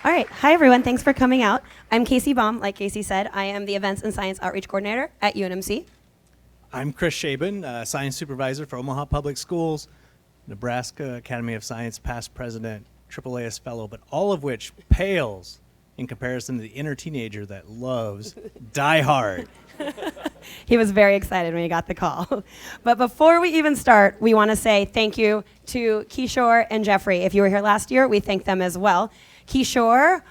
All right. Hi, everyone. Thanks for coming out. I'm Kacie Baum. Like Kacie said, I am the Events and Science Outreach Coordinator at UNMC. I'm Chris Shaban, Science Supervisor for Omaha Public Schools, Nebraska Academy of Science past president, AAAS fellow, but all of which pales in comparison to the inner teenager that loves Die Hard. He was very excited when he got the call. But before we even start, we want to say thank you to Kishore and Jeffrey. If you were here last year, we thank them as well. Kishore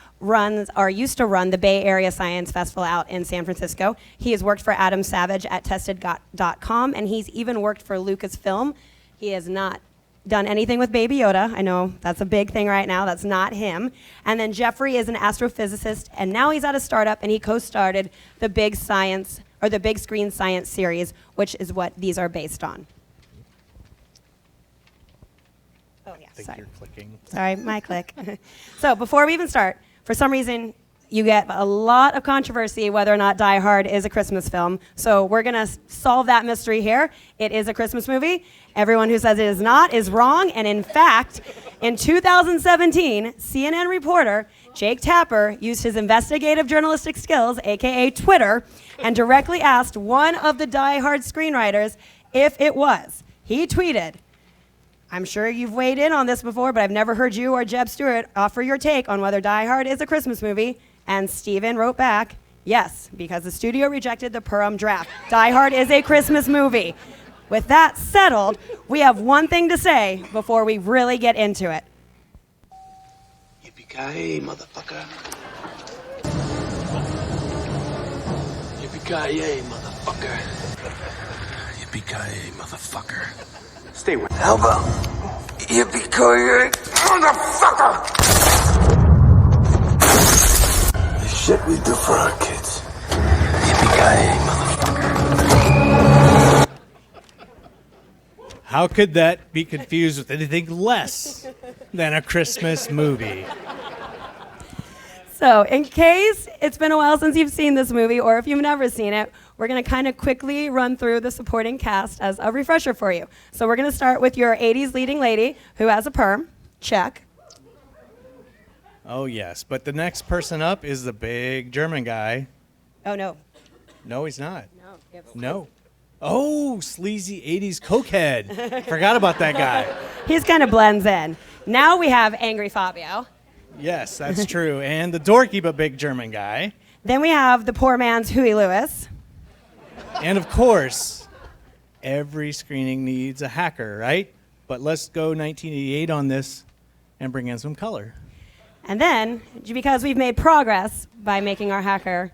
used to run the Bay Area Science Festival out in San Francisco. He has worked for Adam Savage at Tested.com, and he's even worked for Lucasfilm. He has not done anything with Baby Yoda. I know that's a big thing right now. That's not him. And then Jeffrey is an astrophysicist, and now he's at a startup, and he co-started the Big Screen Science series, which is what these are based on. Oh, yeah, I think sorry. you're clicking. Sorry, my click. So before we even start, for some reason, you get a lot of controversy whether or not Die Hard is a Christmas film. So we're going to solve that mystery here. It is a Christmas movie. Everyone who says it is not is wrong. And in fact, in 2017, CNN reporter Jake Tapper used his investigative journalistic skills, aka Twitter, and directly asked one of the Die Hard screenwriters if it was. He tweeted, "I'm sure you've weighed in on this before, but I've never heard you or Jeb Stewart offer your take on whether Die Hard is a Christmas movie." And Steven wrote back, "Yes, because the studio rejected the Purim draft. Die Hard is a Christmas movie." With that settled, we have one thing to say before we really get into it. Yippee-ki-yay, motherfucker. Yippee-ki-yay, motherfucker. Yippee-ki-yay, motherfucker. Stay with How about yippee-ki-yay, motherfucker? The shit we do for our kids. Yippee-ki-yay, motherfucker. How could that be confused with anything less than a Christmas movie? So in case it's been a while since you've seen this movie, or if you've never seen it, we're going to kind of quickly run through the supporting cast as a refresher for you. So we're going to start with your 80s leading lady who has a perm. Check. Oh, yes. But the next person up is the big German guy. Oh, no. No, he's not. No. No. Oh, sleazy 80s cokehead. Forgot about that guy. He's kind of blends in. Now we have Angry Fabio. Yes, that's true. And the dorky but big German guy. Then we have the poor man's Huey Lewis. And of course, every screening needs a hacker, right? But let's go 1988 on this and bring in some color. And then, because we've made progress by making our hacker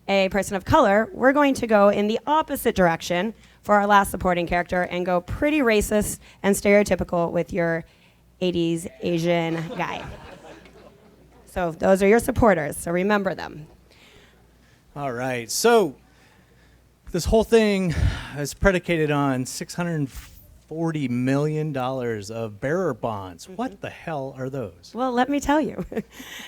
a person of color, we're going to go in the opposite direction for our last supporting character and go pretty racist and stereotypical with your 80s Asian guy. So those are your supporters, so remember them. All right, so this whole thing is predicated on $640 million of bearer bonds. What the hell are those? Well, let me tell you.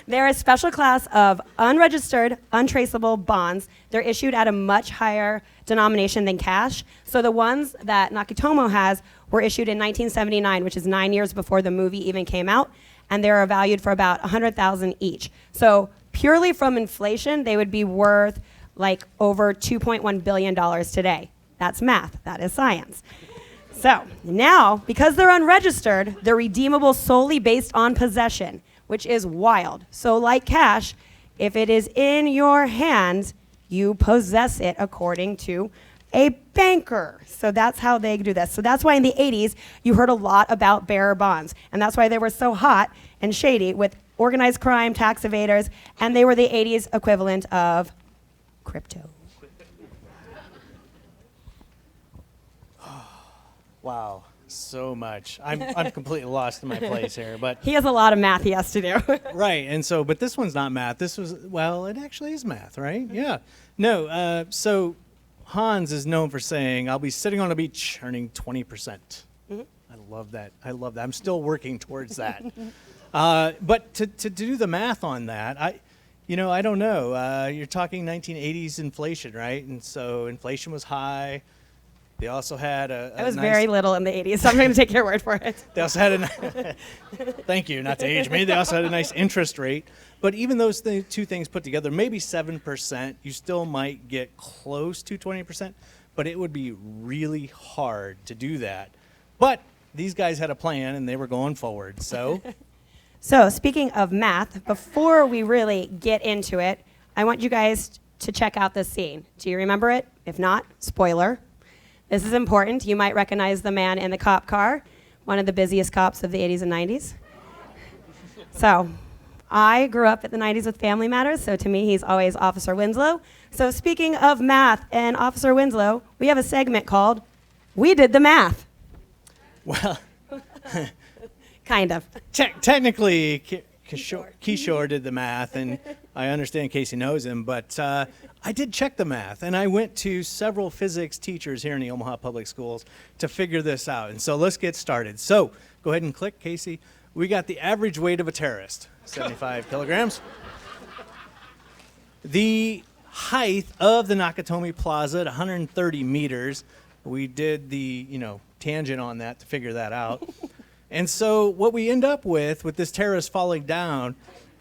They're a special class of unregistered, untraceable bonds. They're issued at a much higher denomination than cash. So the ones that Nakatomo has were issued in 1979, which is 9 years before the movie even came out, and they are valued for about $100,000 each. So purely from inflation, they would be worth like over $2.1 billion today. That's math. That is science. So now, because they're unregistered, they're redeemable solely based on possession, which is wild. So like cash, if it is in your hands, you possess it according to a banker. So that's how they do this. So that's why in the 80s, you heard a lot about bearer bonds. And that's why they were so hot and shady with organized crime, tax evaders, and they were the 80s equivalent of crypto. Wow, so much. I'm completely lost in my place here, but He has a lot of math he has to do. right. And so, but this one's not math. This was, well, it actually is math, right? Yeah. No. So Hans is known for saying, "I'll be sitting on a beach earning 20%." Mm-hmm. I love that. I'm still working towards that. But to do the math on that, I don't know. You're talking 1980s inflation, right? And so inflation was high. They also had I was very little in the 80s, so I'm going to take your word for it. They also had thank you, not to age me. They also had a nice interest rate. But even those two things put together, maybe 7%, you still might get close to 20%, but it would be really hard to do that. But these guys had a plan, and they were going forward, so. So speaking of math, before we really get into it, I want you guys to check out this scene. Do you remember it? If not, spoiler. This is important. You might recognize the man in the cop car, one of the busiest cops of the 80s and 90s. So I grew up at the 90s with Family Matters, so to me, he's always Officer Winslow. So speaking of math and Officer Winslow, we have a segment called We Did the Math. Well, kind of. Technically, Kishore did the math, and I understand Kacie knows him, but I did check the math, and I went to several physics teachers here in the Omaha Public Schools to figure this out. And so let's get started. So go ahead and click, Kacie. We got the average weight of a terrorist, 75 kilograms. The height of the Nakatomi Plaza at 130 meters. We did the, tangent on that to figure that out. And so what we end up with this terrorist falling down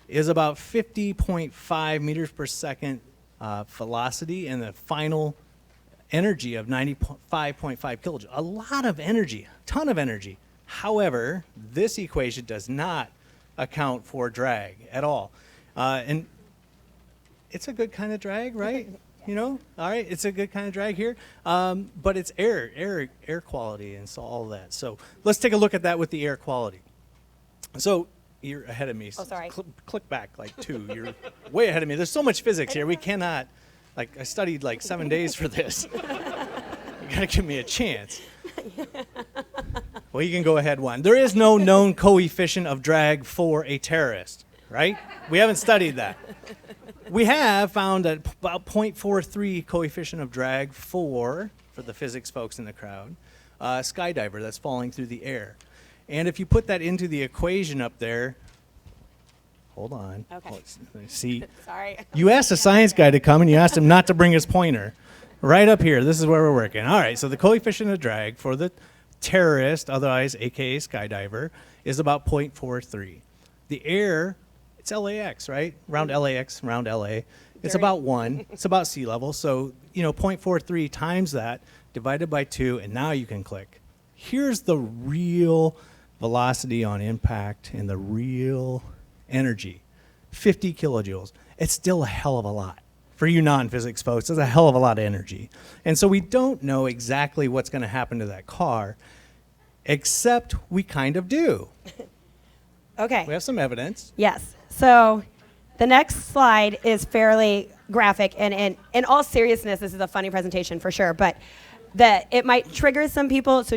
is about 50.5 meters per second velocity and the final energy of 95.5 kilojoules. A lot of energy, a ton of energy. However, this equation does not account for drag at all. And it's a good kind of drag, right? All right, it's a good kind of drag here. But it's air quality and so all that. So let's take a look at that with the air quality. So you're ahead of me. Oh, sorry. Click back like 2. You're way ahead of me. There's so much physics here. We cannot, I studied 7 days for this. You gotta give me a chance. Well, you can go ahead one. There is no known coefficient of drag for a terrorist, right? We haven't studied that. We have found about 0.43 coefficient of drag for the physics folks in the crowd, skydiver that's falling through the air. And if you put that into the equation up there, hold on. Okay. See, Sorry. you asked a science guy to come and you asked him not to bring his pointer. Right up here, this is where we're working. All right, so the coefficient of drag for the terrorist, otherwise AKA skydiver, is about 0.43. The air, it's LAX, right? Around LAX, around LA. It's about 1. It's about sea level. So, 0.43 times that, divided by 2, and now you can click. Here's the real velocity on impact and the real energy, 50 kilojoules. It's still a hell of a lot. For you non-physics folks, it's a hell of a lot of energy. And so we don't know exactly what's going to happen to that car, except we kind of do. Okay. We have some evidence. Yes. So the next slide is fairly graphic, and in all seriousness, this is a funny presentation for sure, but it might trigger some people, so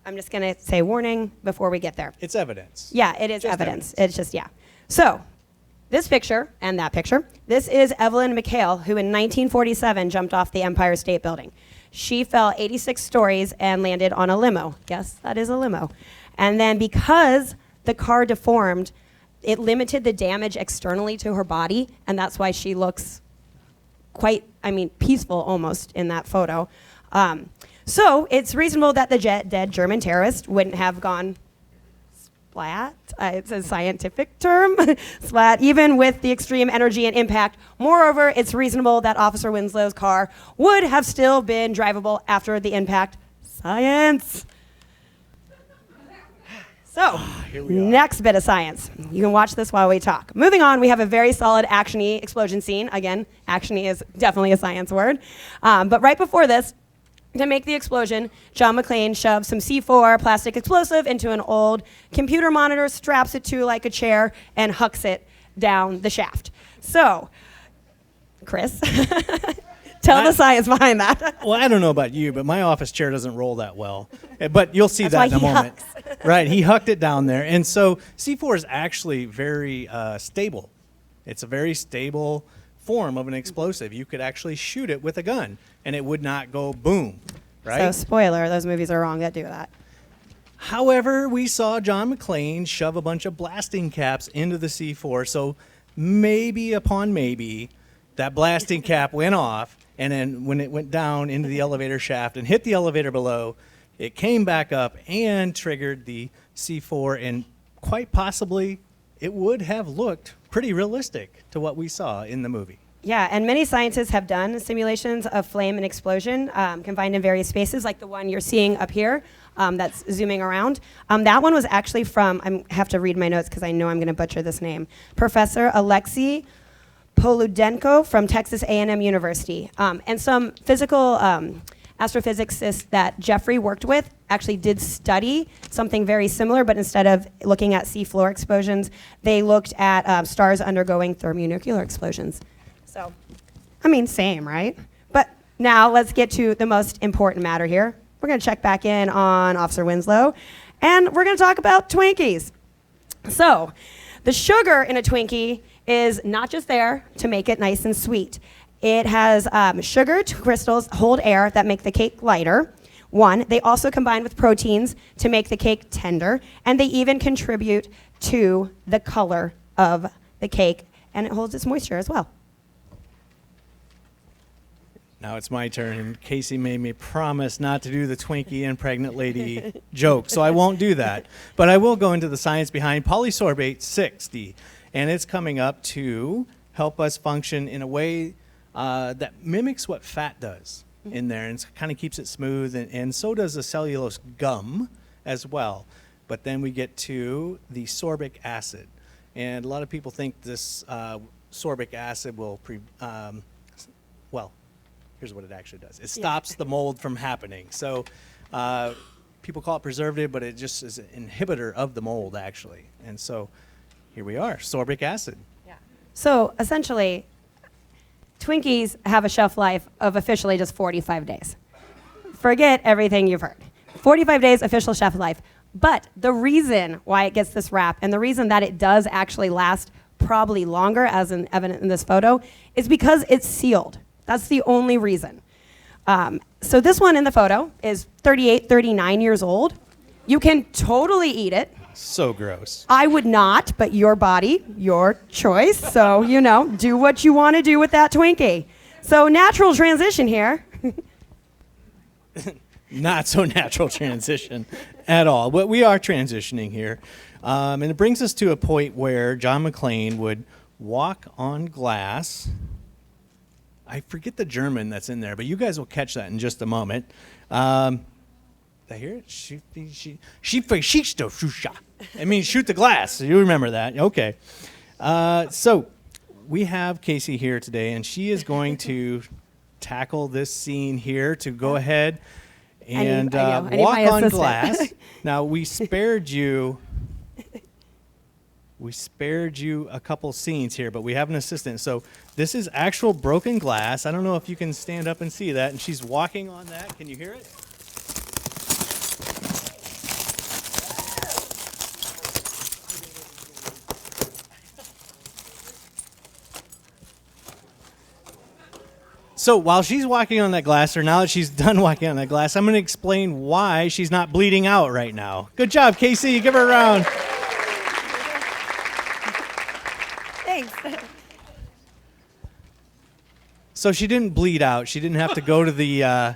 I'm just going to say warning before we get there. It's evidence. Yeah, it is evidence. It's just, yeah. So this picture and that picture, this is Evelyn McHale, who in 1947 jumped off the Empire State Building. She fell 86 stories and landed on a limo. Yes, that is a limo. And then because the car deformed, it limited the damage externally to her body, and that's why she looks quite, peaceful almost in that photo. So it's reasonable that the dead German terrorist wouldn't have gone splat. It's a scientific term, splat, even with the extreme energy and impact. Moreover, it's reasonable that Officer Winslow's car would have still been drivable after the impact. Science. So, next bit of science. You can watch this while we talk. Moving on, we have a very solid action-y explosion scene. Again, action-y is definitely a science word. But right before this, to make the explosion, John McClane shoves some C4 plastic explosive into an old computer monitor, straps it to like a chair, and hucks it down the shaft. So, Chris, tell the science behind that. Well, I don't know about you, but my office chair doesn't roll that well. But you'll see that in a moment. Hucks. Right, he hucked it down there. And so C4 is actually very stable. It's a very stable form of an explosive. You could actually shoot it with a gun, and it would not go boom, right? So, spoiler, those movies are wrong that do that. However, we saw John McClane shove a bunch of blasting caps into the C4, so maybe upon maybe, that blasting cap went off, And then when it went down into the elevator shaft and hit the elevator below, it came back up and triggered the C4, and quite possibly it would have looked pretty realistic to what we saw in the movie. Yeah, and many scientists have done simulations of flame and explosion confined in various spaces, like the one you're seeing up here that's zooming around. That one was actually from, I have to read my notes because I know I'm going to butcher this name, Professor Alexei Poludenko from Texas A&M University. And some physical astrophysicists that Jeffrey worked with actually did study something very similar, but instead of looking at seafloor explosions, they looked at stars undergoing thermonuclear explosions. So, I mean, same, right? But now let's get to the most important matter here. We're going to check back in on Officer Winslow, and we're going to talk about Twinkies. So, the sugar in a Twinkie is not just there to make it nice and sweet. It has sugar crystals hold air that make the cake lighter. One, they also combine with proteins to make the cake tender, and they even contribute to the color of the cake, and it holds its moisture as well. Now it's my turn, and Kacie made me promise not to do the Twinkie and pregnant lady joke, so I won't do that. But I will go into the science behind polysorbate 60, and it's coming up to help us function in a way that mimics what fat does in there, and kind of keeps it smooth, and so does the cellulose gum as well. But then we get to the sorbic acid, and a lot of people think this sorbic acid will well, here's what it actually does. It stops the mold from happening. So people call it preservative, but it just is an inhibitor of the mold, actually. And so here we are, sorbic acid. Yeah. So essentially, Twinkies have a shelf life of officially just 45 days. Forget everything you've heard. 45 days official shelf life. But the reason why it gets this rap, and the reason that it does actually last probably longer, as evident in this photo, is because it's sealed. That's the only reason. So this one in the photo is 38, 39 years old. You can totally eat it. So gross. I would not, but your body, your choice. So, do what you want to do with that Twinkie. So natural transition here. Not so natural transition at all. But we are transitioning here. And it brings us to a point where John McClane would walk on glass. I forget the German that's in there, but you guys will catch that in just a moment. Did I hear it? It means shoot the glass. You remember that. Okay. So we have Kacie here today, and she is going to tackle this scene here to go ahead and walk on glass. Now, we spared you a couple scenes here, but we have an assistant. So this is actual broken glass. I don't know if you can stand up and see that. And she's walking on that. Can you hear it? So while she's walking on that glass, or now that she's done walking on that glass, I'm going to explain why she's not bleeding out right now. Good job, Kacie. Give her a round. Thanks. So she didn't bleed out. She didn't have to go to the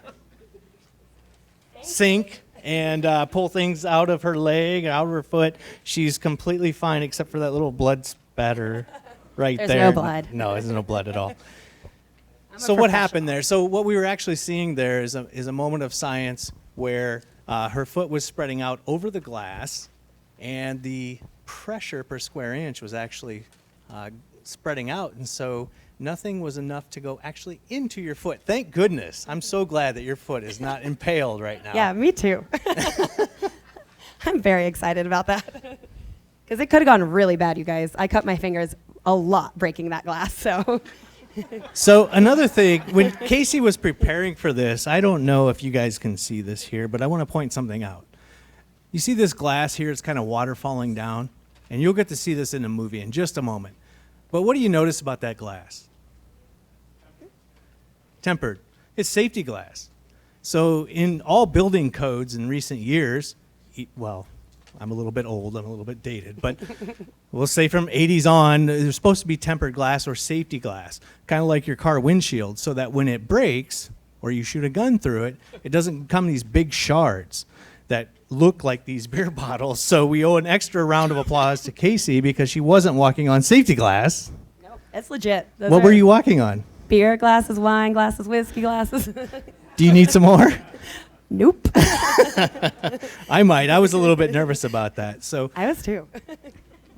sink and pull things out of her leg, out of her foot. She's completely fine except for that little blood spatter right There's there. no blood. No, there's no blood at all. So what happened there? So what we were actually seeing there is a moment of science where her foot was spreading out over the glass, and the pressure per square inch was actually spreading out, and so nothing was enough to go actually into your foot. Thank goodness. I'm so glad that your foot is not impaled right now. Yeah, me too. I'm very excited about that. Because it could have gone really bad, you guys. I cut my fingers a lot breaking that glass, so... So another thing, when Kacie was preparing for this, I don't know if you guys can see this here, but I want to point something out. You see this glass here? It's kind of water falling down, and you'll get to see this in the movie in just a moment. But what do you notice about that glass? Tempered. It's safety glass. So in all building codes in recent years, well, I'm a little bit old, I'm a little bit dated, but we'll say from 80s on, there's supposed to be tempered glass or safety glass, kind of like your car windshield, so that when it breaks or you shoot a gun through it, it doesn't come these big shards that look like these beer bottles. So we owe an extra round of applause to Kacie because she wasn't walking on safety glass. Nope, it's legit. What were you walking on? Beer glasses, wine glasses, whiskey glasses. Do you need some more? Nope. I might. I was a little bit nervous about that. So, I was too.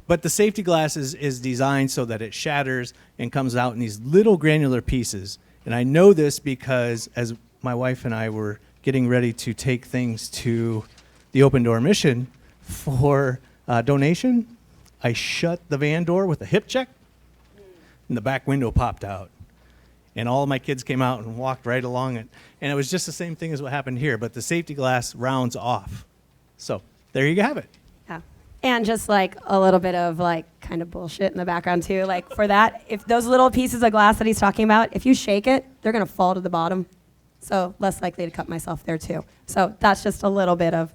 but the safety glass is designed so that it shatters and comes out in these little granular pieces. And I know this because as my wife and I were getting ready to take things to the Open Door Mission for donation, I shut the van door with a hip check, and the back window popped out. And all of my kids came out and walked right along it. And it was just the same thing as what happened here, but the safety glass rounds off. So there you have it. Yeah. And just like a little bit of like kind of bullshit in the background too. Like for that, if those little pieces of glass that he's talking about, if you shake it, they're going to fall to the bottom. So less likely to cut myself there too. So that's just a little bit of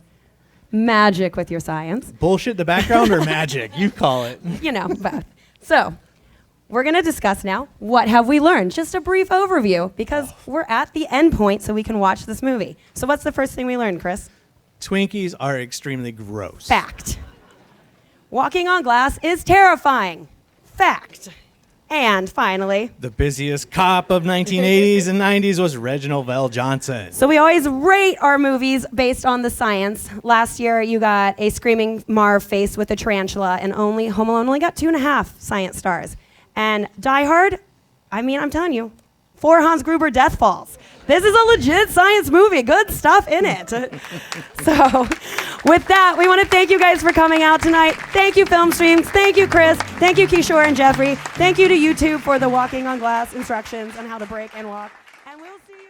magic with your science. Bullshit in the background or magic? You call it. You know, both. So we're going to discuss now, what have we learned? Just a brief overview because we're at the end point so we can watch this movie. So what's the first thing we learned, Chris? Twinkies are extremely gross. Fact. Walking on glass is terrifying. Fact. And finally, The busiest cop of 1980s and 90s was Reginald Vell Johnson. so we always rate our movies based on the science. Last year, you got a screaming Marv face with a tarantula, and Home Alone only got 2.5 science stars. And Die Hard, I mean, I'm telling you, 4 Hans Gruber death falls. This is a legit science movie. Good stuff in it. So with that, we want to thank you guys for coming out tonight. Thank you, Film Streams. Thank you, Chris. Thank you, Kishore and Jeffrey. Thank you to YouTube for the walking on glass instructions on how to break and walk. And we'll see you.